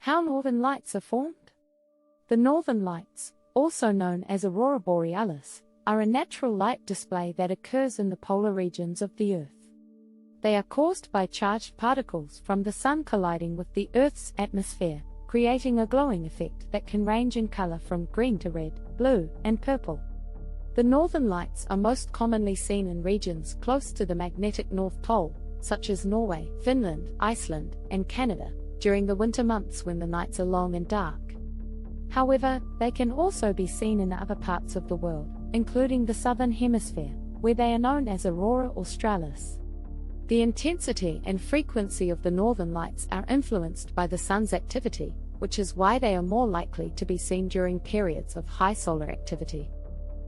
How northern lights are formed? The northern lights, also known as aurora borealis, are a natural light display that occurs in the polar regions of the Earth. They are caused by charged particles from the Sun colliding with the Earth's atmosphere, creating a glowing effect that can range in color from green to red, blue, and purple. The northern lights are most commonly seen in regions close to the magnetic North Pole, such as Norway, Finland, Iceland, and Canada, during the winter months when the nights are long and dark. However, they can also be seen in other parts of the world, including the southern hemisphere, where they are known as aurora australis. The intensity and frequency of the northern lights are influenced by the Sun's activity, which is why they are more likely to be seen during periods of high solar activity.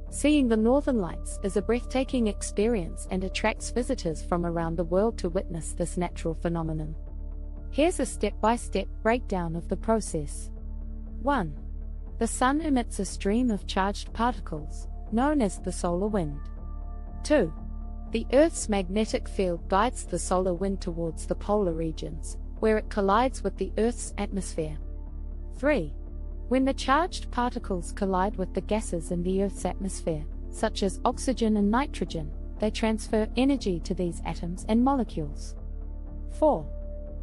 Seeing the northern lights is a breathtaking experience and attracts visitors from around the world to witness this natural phenomenon. Here's a step-by-step breakdown of the process. 1. The Sun emits a stream of charged particles, known as the solar wind. 2. The Earth's magnetic field guides the solar wind towards the polar regions, where it collides with the Earth's atmosphere. 3. When the charged particles collide with the gases in the Earth's atmosphere, such as oxygen and nitrogen, they transfer energy to these atoms and molecules. 4.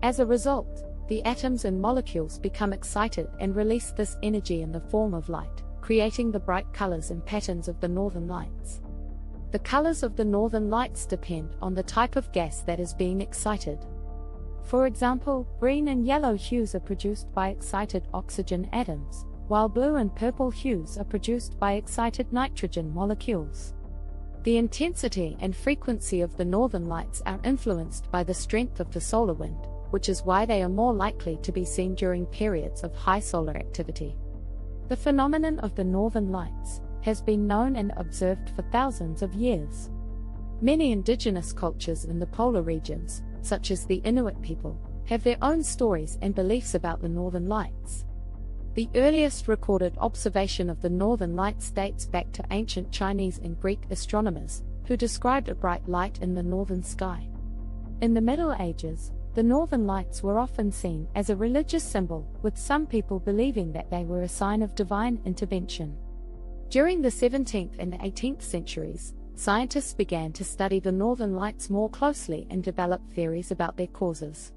As a result, the atoms and molecules become excited and release this energy in the form of light, creating the bright colors and patterns of the northern lights. The colors of the northern lights depend on the type of gas that is being excited. For example, green and yellow hues are produced by excited oxygen atoms, while blue and purple hues are produced by excited nitrogen molecules. The intensity and frequency of the northern lights are influenced by the strength of the solar wind, which is why they are more likely to be seen during periods of high solar activity. The phenomenon of the northern lights has been known and observed for thousands of years. Many indigenous cultures in the polar regions, such as the Inuit people, have their own stories and beliefs about the northern lights. The earliest recorded observation of the northern lights dates back to ancient Chinese and Greek astronomers, who described a bright light in the northern sky. In the Middle Ages, the northern lights were often seen as a religious symbol, with some people believing that they were a sign of divine intervention. During the 17th and 18th centuries, scientists began to study the northern lights more closely and develop theories about their causes.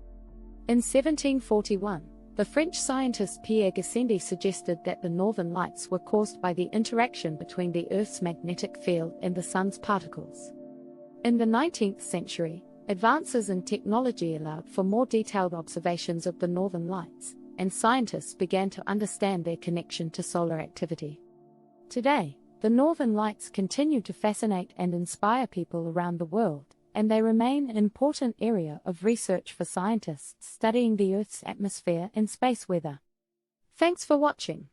In 1741, the French scientist Pierre Gassendi suggested that the northern lights were caused by the interaction between the Earth's magnetic field and the Sun's particles. In the 19th century, advances in technology allowed for more detailed observations of the northern lights, and scientists began to understand their connection to solar activity. Today, the northern lights continue to fascinate and inspire people around the world, and they remain an important area of research for scientists studying the Earth's atmosphere and space weather. Thanks for watching.